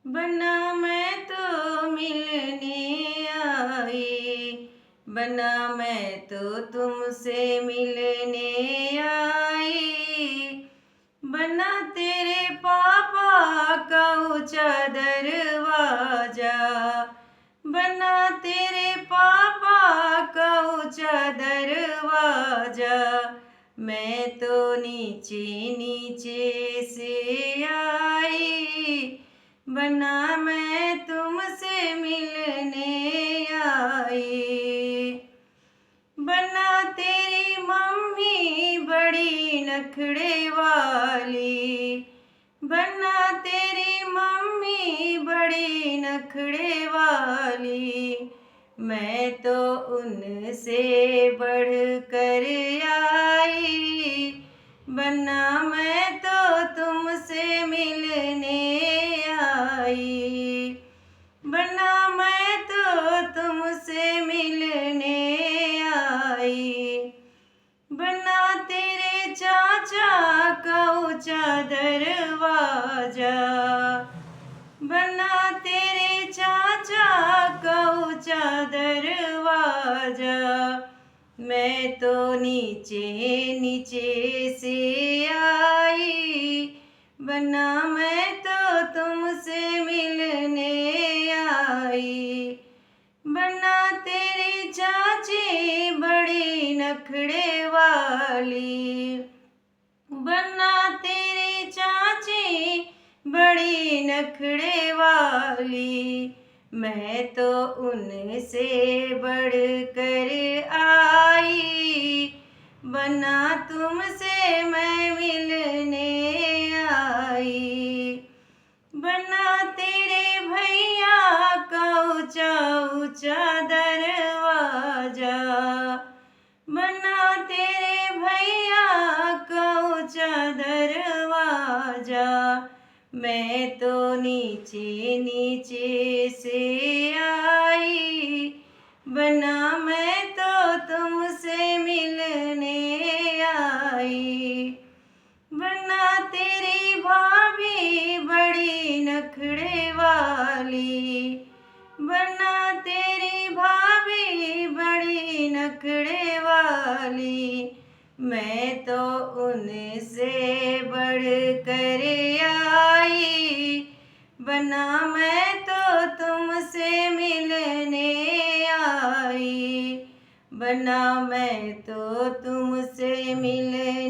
बना मैं तो मिलने आई, बना मैं तो तुमसे मिलने आई, बना तेरे पापा का ऊंचा दरवाजा, बना तेरे पापा का ऊंचा दरवाजा। मैं तो नीचे नीचे से आई, बना मैं तुमसे मिलने आई। बना तेरी मम्मी बड़ी नखड़े वाली, बना तेरी मम्मी बड़ी नखड़े वाली। मैं तो उनसे बढ़ कर आई, बना मैं तो तुमसे मिलने आई, बना मैं तो तुमसे मिलने आई। बना तेरे चाचा का ऊंचा दरवाजा, बना तेरे चाचा का ऊंचा दरवाजा। मैं तो नीचे नीचे से आई, बना मैं तो तुमसे मिलने आई। बना तेरी चाची बड़ी नखड़े वाली, बना तेरी चाची बड़ी नखड़े वाली। मैं तो उनसे बढ़ कर आई, बना तुमसे मैं मिलने आई। बना तेरे भैया का ऊंचा ऊंचा दरवाजा, बना तेरे भैया का ऊंचा दरवाजा। मैं तो नीचे नीचे से आई, बना मैं तो तुमसे मिलने आई। बना तेरी भाभी बड़ी नखड़े वाली, बना तेरी भाभी बड़ी नखड़े वाली। मैं तो उनसे बढ़ कर आई, बना मैं तो तुमसे मिलने आई, बना मैं तो तुमसे मिलने